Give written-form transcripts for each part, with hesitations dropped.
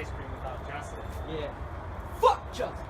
ice cream without Justin. Yeah. Fuck Justin!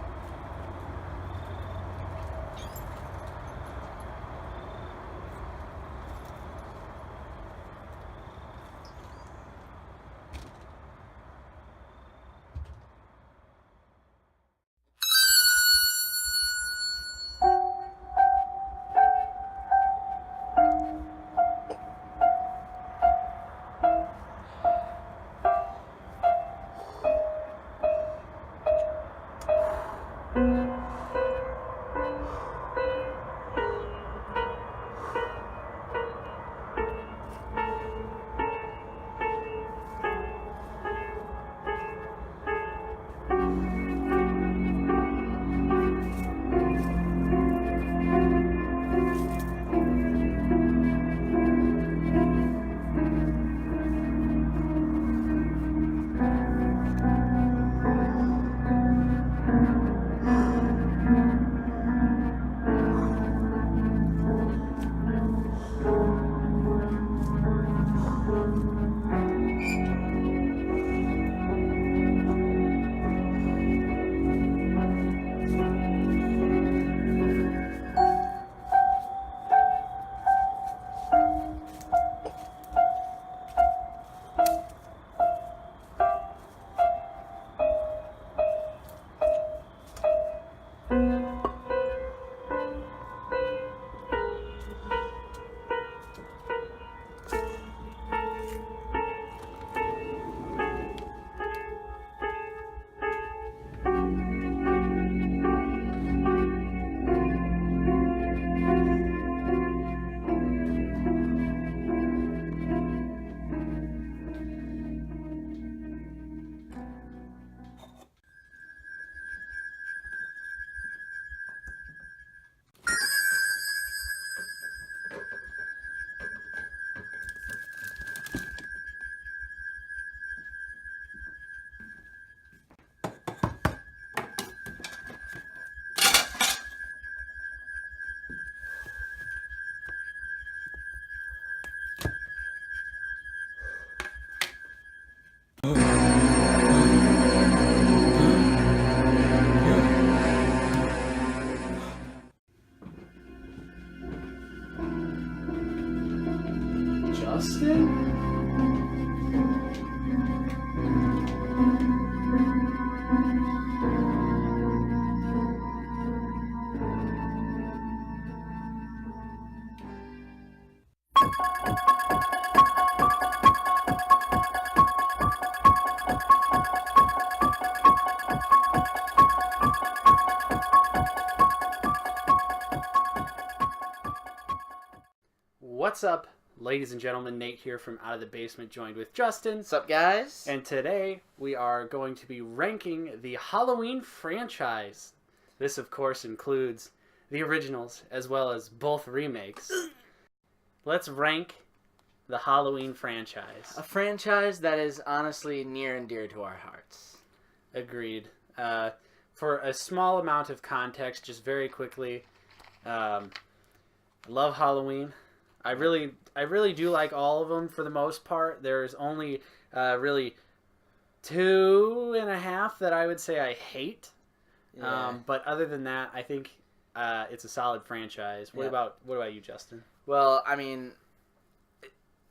Justin? What's up, ladies and gentlemen? Nate here from Out of the Basement, joined with Justin. What's up, guys? And today we are going to be ranking the Halloween franchise. This, of course, includes the originals as well as both remakes. Let's rank the Halloween franchise. A franchise that is honestly near and dear to our hearts. Agreed. For a small amount of context, just very quickly, I love Halloween. I really do like all of them for the most part. There's only really 2.5 that I would say I hate. Yeah. But other than that, I think it's a solid franchise. What about you, Justin? Well, I mean,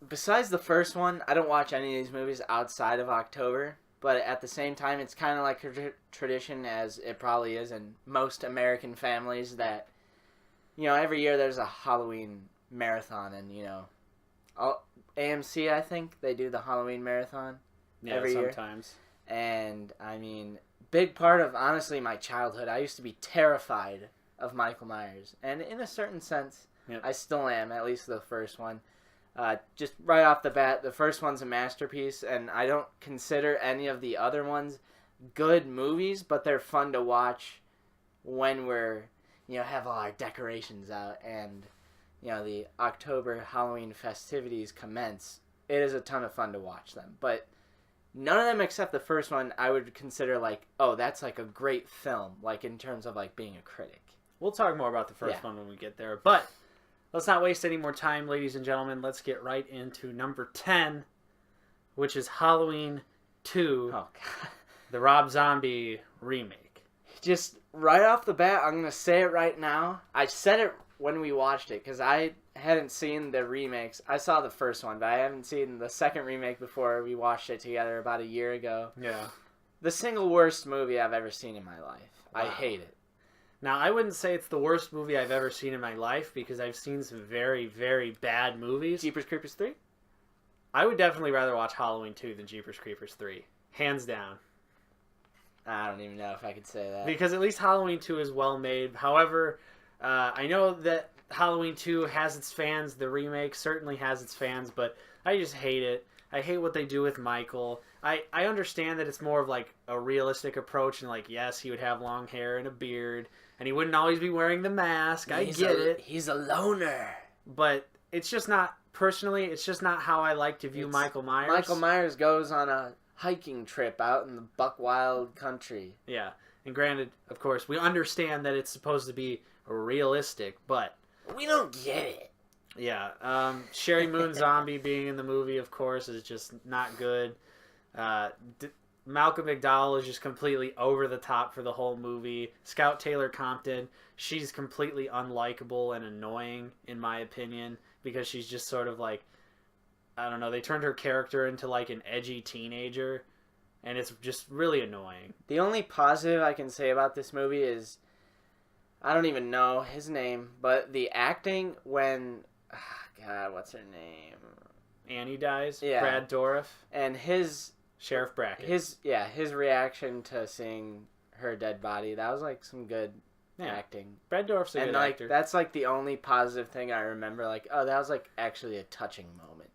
besides the first one, I don't watch any of these movies outside of October. But at the same time, it's kind of like a tradition, as it probably is in most American families, that, you know, every year there's a Halloween marathon, and, you know, AMC, I think, they do the Halloween marathon every year. Sometimes. And, I mean, big part of, honestly, my childhood, I used to be terrified of Michael Myers. And in a certain sense, I still am, at least the first one. Just right off the bat, the first one's a masterpiece, and I don't consider any of the other ones good movies, but they're fun to watch when we're, you know, have all our decorations out and, you know, the October Halloween festivities commence. It is a ton of fun to watch them. But none of them except the first one I would consider like, oh, that's like a great film, like in terms of like being a critic. We'll talk more about the first one when we get there. But let's not waste any more time, ladies and gentlemen. Let's get right into number 10, which is Halloween 2. Oh, God. the Rob Zombie remake. Just right off the bat, I'm going to say it right now. I said it when we watched it because I hadn't seen the remakes. I saw the first one, but I haven't seen the second remake before we watched it together about a year ago. Yeah. The single worst movie I've ever seen in my life. Wow. I hate it. Now, I wouldn't say it's the worst movie I've ever seen in my life because I've seen some very, very bad movies. Jeepers Creepers 3? I would definitely rather watch Halloween 2 than Jeepers Creepers 3. Hands down. I don't even know if I could say that. Because at least Halloween 2 is well made. However, I know that Halloween 2 has its fans. The remake certainly has its fans, but I just hate it. I hate what they do with Michael. I understand that it's more of like a realistic approach and like, yes, he would have long hair and a beard and he wouldn't always be wearing the mask. I get it. He's a loner. But it's just not, personally, it's just not how I like to view Michael Myers. Michael Myers goes on a hiking trip out in the buck wild country. Yeah. And granted, of course, we understand that it's supposed to be realistic, but we don't get it. Yeah. Sherry Moon Zombie being in the movie, of course, is just not good. Malcolm McDowell is just completely over the top for the whole movie. Scout Taylor Compton, she's completely unlikable and annoying, in my opinion, because she's just sort of like, I don't know, they turned her character into like an edgy teenager, and it's just really annoying. The only positive I can say about this movie is, I don't even know his name, but the acting when, God, what's her name? Annie dies. Yeah. Brad Dourif. And his Sheriff Brackett. His reaction to seeing her dead body, that was like some good acting. Brad Dourif's a good actor. That's like the only positive thing I remember. Like, oh, that was like actually a touching moment.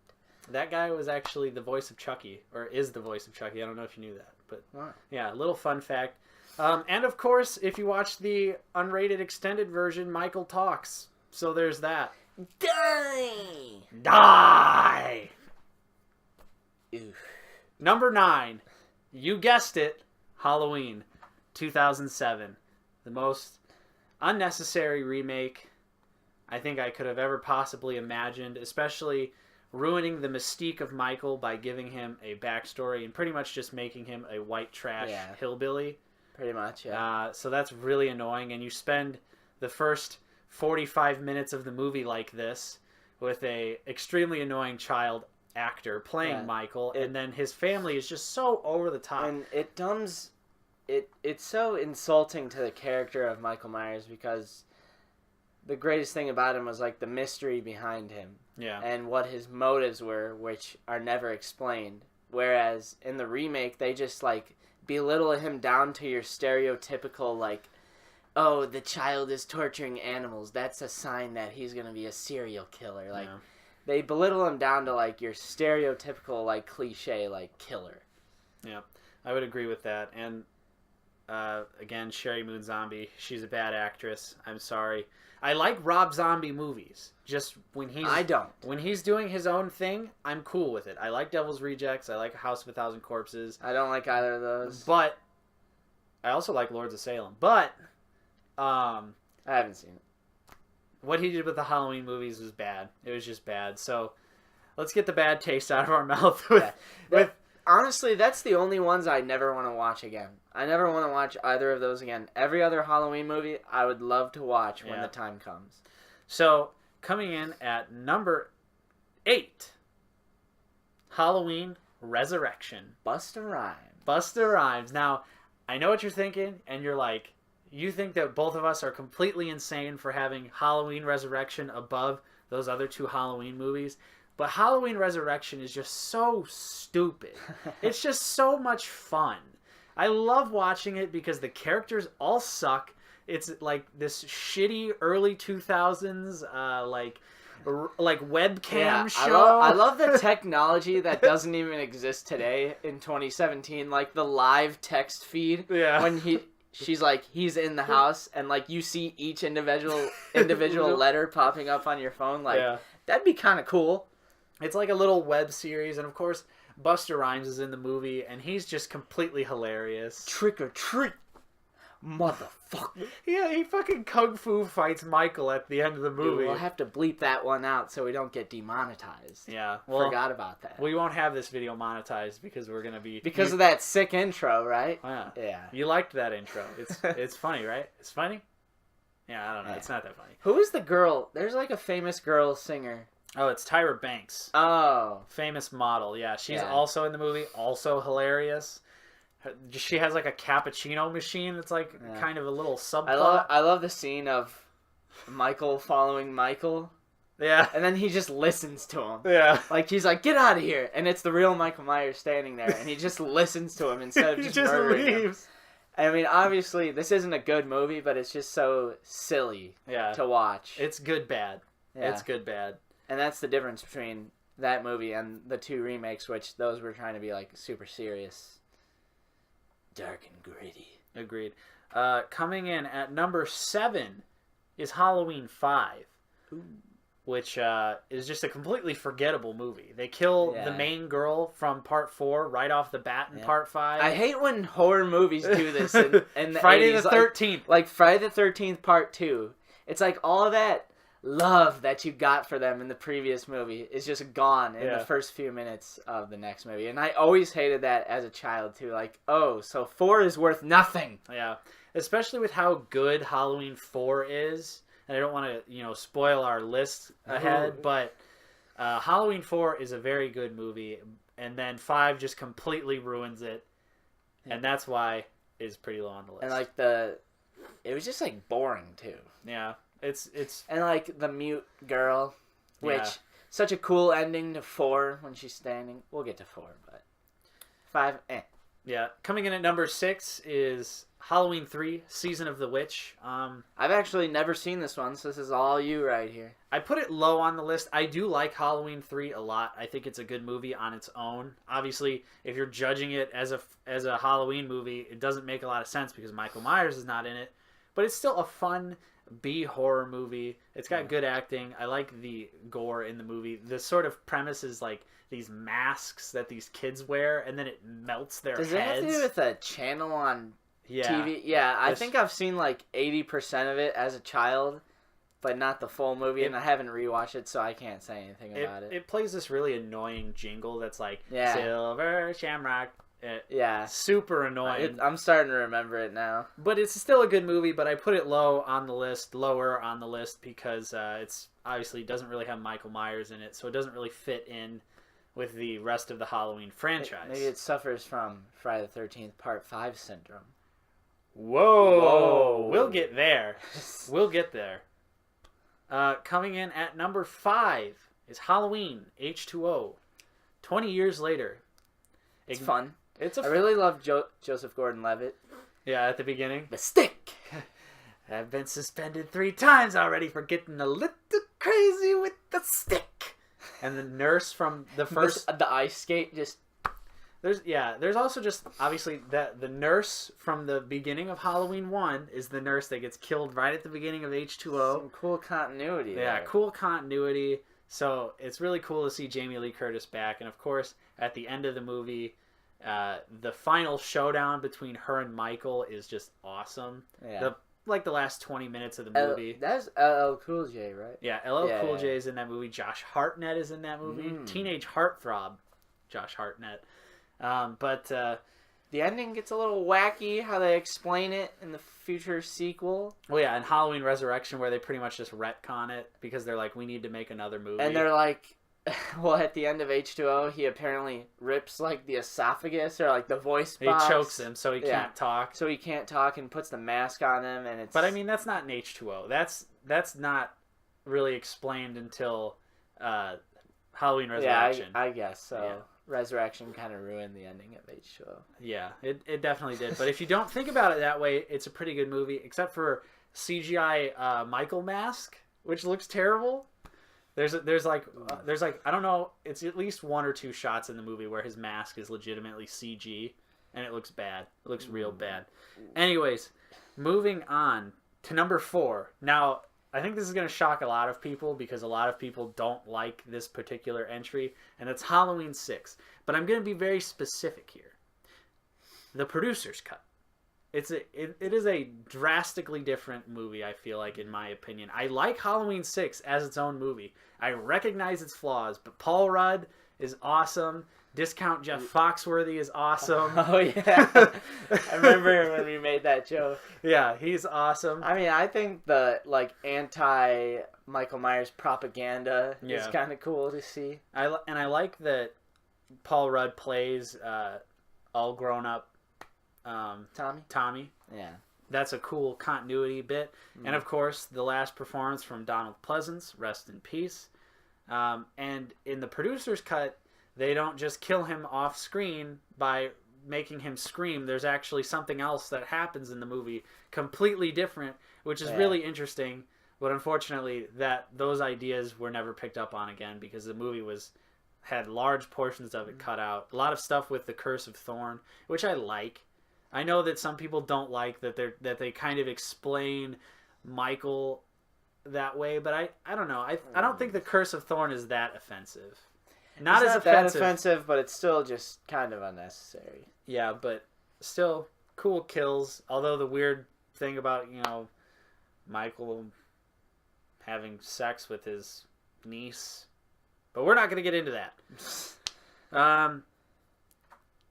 That guy was actually the voice of Chucky, or is the voice of Chucky. I don't know if you knew that, but yeah, a little fun fact. And of course, if you watch the unrated extended version, Michael talks. So there's that. Die! Oof. Number 9. You guessed it. Halloween 2007. The most unnecessary remake I think I could have ever possibly imagined, especially ruining the mystique of Michael by giving him a backstory and pretty much just making him a white trash hillbilly. Pretty much, yeah. So that's really annoying, and you spend the first 45 minutes of the movie like this with a extremely annoying child actor playing Michael, and then his family is just so over the top. And it's so insulting to the character of Michael Myers because the greatest thing about him was like the mystery behind him. Yeah. And what his motives were, which are never explained. Whereas in the remake, they just like belittle him down to your stereotypical like, oh, the child is torturing animals. That's a sign that he's going to be a serial killer. Like, they belittle him down to, like, your stereotypical, like, cliche, like, killer. Yeah, I would agree with that. And, again, Sherry Moon Zombie, she's a bad actress. I'm sorry. I like Rob Zombie movies. Just when he's... I don't. When he's doing his own thing, I'm cool with it. I like Devil's Rejects. I like House of a Thousand Corpses. I don't like either of those. But I also like Lords of Salem. But... I haven't seen it. What he did with the Halloween movies was bad. It was just bad. So let's get the bad taste out of our mouth. Honestly, that's the only ones I never want to watch again. I never want to watch either of those again. Every other Halloween movie, I would love to watch when the time comes. So coming in at number 8, Halloween Resurrection. Busta Rhymes. Busta Rhymes. Now, I know what you're thinking, and you're like, you think that both of us are completely insane for having Halloween Resurrection above those other 2 Halloween movies. But Halloween Resurrection is just so stupid. It's just so much fun. I love watching it because the characters all suck. It's like this shitty early 2000s like webcam show. I love the technology that doesn't even exist today in 2017. Like the live text feed. Yeah. When she's like, he's in the house, and like you see each individual letter popping up on your phone. Like that'd be kind of cool. It's like a little web series, and of course, Busta Rhymes is in the movie, and he's just completely hilarious. Trick or treat. motherfucker. Yeah, he fucking kung fu fights Michael at the end of the movie. Dude, we'll have to bleep that one out so we don't get demonetized. Yeah, well, forgot about that. We won't have this video monetized because we're gonna be because of that sick intro, right? Yeah. Yeah. You liked that intro. It's funny, right? It's funny. Yeah, I don't know. Yeah. It's not that funny. Who is the girl? There's like a famous girl singer. Oh, it's Tyra Banks. Oh. Famous model. Yeah, she's also in the movie. Also hilarious. She has like a cappuccino machine that's like kind of a little subplot. I love the scene of Michael following Michael. Yeah. And then he just listens to him. Yeah. Like he's like, get out of here. And it's the real Michael Myers standing there. And he just listens to him instead of just murdering him. I mean, obviously, this isn't a good movie, but it's just so silly to watch. It's good bad. Yeah. It's good bad. And that's the difference between that movie and the 2 remakes, which those were trying to be like super serious. Dark and gritty. Agreed. Coming in at number 7 is Halloween 5. Ooh. Which is just a completely forgettable movie. They kill the main girl from part 4 right off the bat in part 5. I hate when horror movies do this in the Friday 80s. the 13th. Like Friday the 13th part 2. It's like all of that love that you got for them in the previous movie is just gone in the first few minutes of the next movie. And I always hated that as a child too. Like, oh, so 4 is worth nothing. Yeah. Especially with how good Halloween 4 is. And I don't want to, spoil our list ahead, but Halloween 4 is a very good movie, and then 5 just completely ruins it, and that's why it's pretty low on the list. And like it was just like boring too. Yeah, it's and like the mute girl, which such a cool ending to 4 when she's standing. We'll get to 4, but 5, Yeah, coming in at number 6 is Halloween 3, Season of the Witch. I've actually never seen this one, so this is all you right here. I put it low on the list. I do like Halloween 3 a lot. I think it's a good movie on its own. Obviously, if you're judging it as a Halloween movie, it doesn't make a lot of sense because Michael Myers is not in it. But it's still a fun B-horror movie. It's got good acting. I like the gore in the movie. The sort of premise is like these masks that these kids wear, and then it melts their heads. Does it have to do with a channel on TV? Yeah, I think I've seen like 80% of it as a child, but not the full movie, and I haven't rewatched it, so I can't say anything about it. It plays this really annoying jingle that's like, Silver Shamrock. Super annoying. I'm starting to remember it now. But it's still a good movie, but I put it lower on the list, because it's obviously doesn't really have Michael Myers in it, so it doesn't really fit in with the rest of the Halloween franchise. Maybe it suffers from Friday the 13th Part 5 syndrome. Whoa. We'll get there. We'll get there. Coming in at number 5 is Halloween H2O. 20 years later. It's fun. I really love Joseph Gordon-Levitt. Yeah, at the beginning. The stick! I've been suspended 3 times already for getting a little crazy with the stick. And the nurse from the first... The ice skate just... There's also just, obviously, the nurse from the beginning of Halloween 1 is the nurse that gets killed right at the beginning of H2O. Some cool continuity there. Cool continuity. So it's really cool to see Jamie Lee Curtis back. And, of course, at the end of the movie, the final showdown between her and Michael is just awesome. Yeah. The last 20 minutes of the movie. That's LL Cool J, right? Yeah, LL Cool J is in that movie. Josh Hartnett is in that movie. Teenage heartthrob, Josh Hartnett. But the ending gets a little wacky, how they explain it in the future sequel. Well, yeah, and Halloween Resurrection, where they pretty much just retcon it because they're like, we need to make another movie. And they're like, well, at the end of H2O, he apparently rips like the esophagus or like the voice box. He chokes him so he can't talk. So he can't talk and puts the mask on him, and it's. But I mean, that's not in H2O. That's not really explained until Halloween Resurrection. Yeah, I guess so. Yeah. Resurrection kind of ruined the ending of H2O. Yeah, it definitely did. But if you don't think about it that way, it's a pretty good movie, except for CGI Michael mask, which looks terrible. There's like I don't know, it's at least 1 or 2 shots in the movie where his mask is legitimately CG, and it looks bad. It looks real bad. Anyways, moving on to number 4. Now, I think this is going to shock a lot of people because a lot of people don't like this particular entry, and it's Halloween 6. But I'm going to be very specific here. The producer's cut. it is a drastically different movie, I feel like, in my opinion. I like Halloween 6 as its own movie. I recognize its flaws, but Paul Rudd is awesome. Discount Jeff Foxworthy is awesome. Oh, yeah. I remember when we made that joke. Yeah, he's awesome. I mean, I think the, like, anti-Michael Myers propaganda is kind of cool to see. I like that Paul Rudd plays all grown up Tommy. Yeah. That's a cool continuity bit. And, of course, the last performance from Donald Pleasance, rest in peace. And in the producer's cut, they don't just kill him off screen by making him scream. There's actually something else that happens in the movie, completely different, which is really interesting. But unfortunately, those ideas were never picked up on again because the movie had large portions of it cut out. A lot of stuff with the Curse of Thorn, which I like. I know that some people don't like that they kind of explain Michael that way, but I don't know. I don't think the Curse of Thorn is that offensive. Not as offensive, but it's still just kind of unnecessary. Yeah, but still cool kills. Although the weird thing about, Michael having sex with his niece. But we're not going to get into that.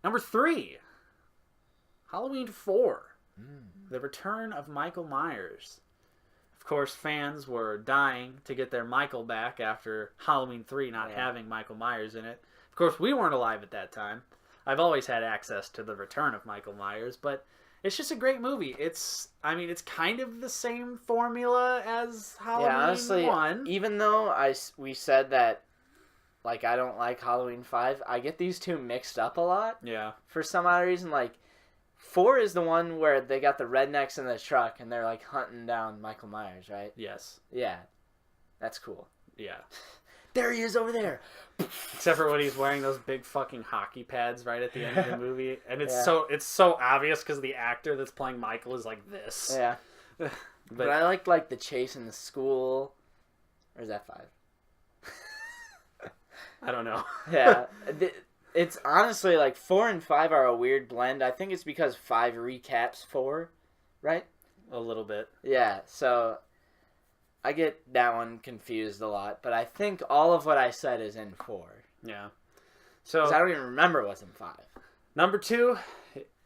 Number 3. Halloween 4. The Return of Michael Myers. Of course, fans were dying to get their Michael back after Halloween 3 not having Michael Myers in it. Of course, we weren't alive at that time. I've always had access to The Return of Michael Myers, but it's just a great movie. It's kind of the same formula as Halloween 1. Even though we said that, like, I don't like Halloween 5, I get these two mixed up a lot. Yeah. For some odd reason, like, 4 is the one where they got the rednecks in the truck and they're, like, hunting down Michael Myers, right? Yes. Yeah. That's cool. Yeah. There he is over there. Except for when he's wearing those big fucking hockey pads right at the end of the movie. And it's so obvious because the actor that's playing Michael is like this. Yeah. But I like the chase in the school. Or is that 5? I don't know. Yeah. It's honestly, like, 4 and 5 are a weird blend. I think it's because 5 recaps 4, right? A little bit. Yeah, so I get that one confused a lot. But I think all of what I said is in 4. Yeah. So I don't even remember what's in 5. Number 2,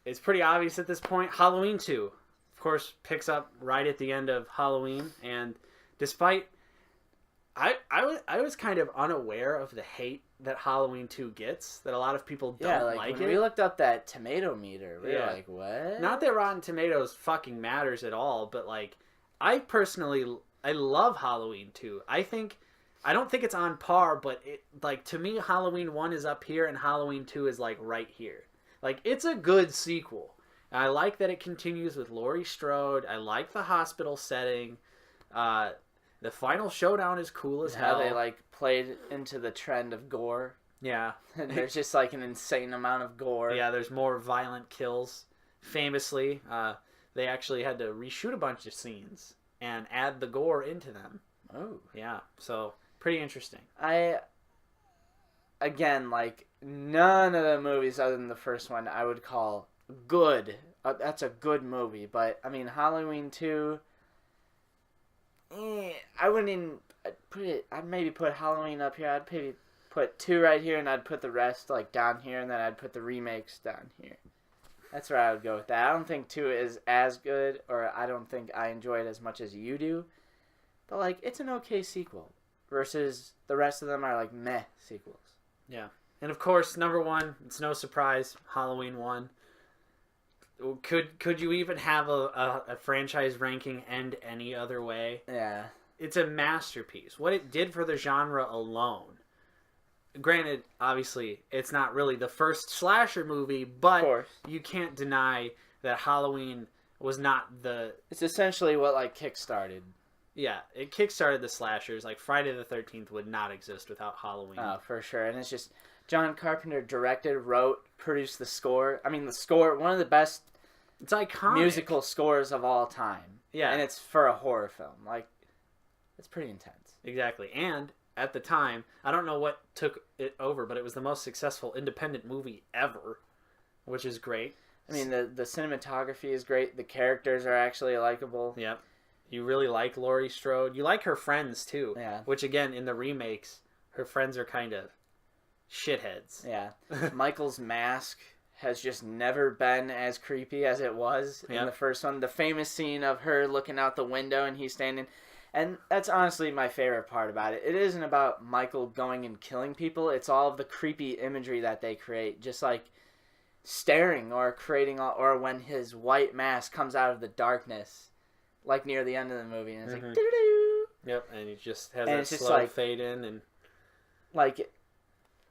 it's pretty obvious at this point. Halloween 2, of course, picks up right at the end of Halloween. And despite... I was kind of unaware of the hate that Halloween 2 gets, that a lot of people don't like when it. We looked up that tomato meter. We were like, what? Not that Rotten Tomatoes fucking matters at all, but, like, I love Halloween 2. I don't think it's on par, but to me, Halloween 1 is up here and Halloween 2 is, like, right here. Like, it's a good sequel. I like that it continues with Laurie Strode. I like the hospital setting. The final showdown is cool as hell. How they, like, played into the trend of gore. Yeah. And there's just, like, an insane amount of gore. Yeah, there's more violent kills. Famously, they actually had to reshoot a bunch of scenes and add the gore into them. Oh. Yeah, so pretty interesting. Again, like, none of the movies other than the first one I would call good. That's a good movie. But, I mean, Halloween 2... I wouldn't even put it... I'd maybe put Halloween up here. I'd maybe put 2 right here, and I'd put the rest, like, down here, and then I'd put the remakes down here. That's where I would go with that. I don't think 2 is as good, or I don't think I enjoy it as much as you do. But, like, it's an okay sequel. Versus the rest of them are, like, meh sequels. Yeah. And, of course, number 1, it's no surprise, Halloween 1. Could you even have a franchise ranking end any other way? Yeah. It's a masterpiece. What it did for the genre alone. Granted, obviously, it's not really the first slasher movie, but you can't deny that Halloween was not the... It's essentially what, like, kickstarted. Yeah, it kickstarted the slashers. Like, Friday the 13th would not exist without Halloween. Oh, for sure. And it's just... John Carpenter directed, wrote, produced the score. I mean, the score, one of the best... It's iconic. Musical scores of all time. Yeah. And it's for a horror film. Like, it's pretty intense. Exactly. And at the time, I don't know what took it over, but it was the most successful independent movie ever, which is great. I mean, the cinematography is great. The characters are actually likable. Yep. You really like Laurie Strode. You like her friends, too. Yeah. Which, again, in the remakes, her friends are kind of shitheads. Yeah. Michael's mask has just never been as creepy as it was in the first one. The famous scene of her looking out the window and he's standing... And that's honestly my favorite part about it. It isn't about Michael going and killing people. It's all of the creepy imagery that they create. Just like staring or creating... Or when his white mask comes out of the darkness... Like near the end of the movie, and it's like doo-doo-doo. Yep, and he just has that slow like, fade in, and like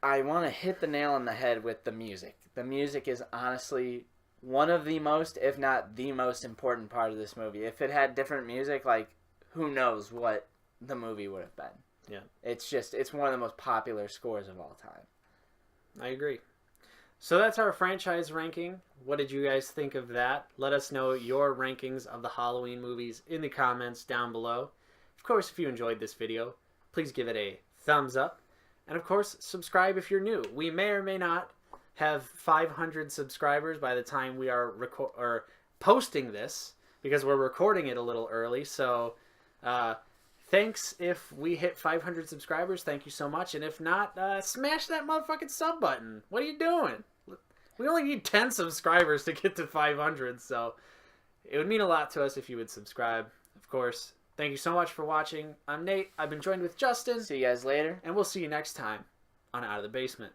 I want to hit the nail on the head with the music. The music is honestly one of the most, if not the most important part of this movie. If it had different music, like who knows what the movie would have been. Yeah, it's one of the most popular scores of all time. I agree. So that's our franchise ranking. What did you guys think of that? Let us know your rankings of the Halloween movies in the comments down below. Of course, if you enjoyed this video, please give it a thumbs up. And of course, subscribe if you're new. We may or may not have 500 subscribers by the time we are posting this, because we're recording it a little early. So thanks if we hit 500 subscribers. Thank you so much. And if not, smash that motherfucking sub button. What are you doing? We only need 10 subscribers to get to 500, so it would mean a lot to us if you would subscribe. Of course, thank you so much for watching. I'm Nate. I've been joined with Justin. See you guys later. And we'll see you next time on Out of the Basement.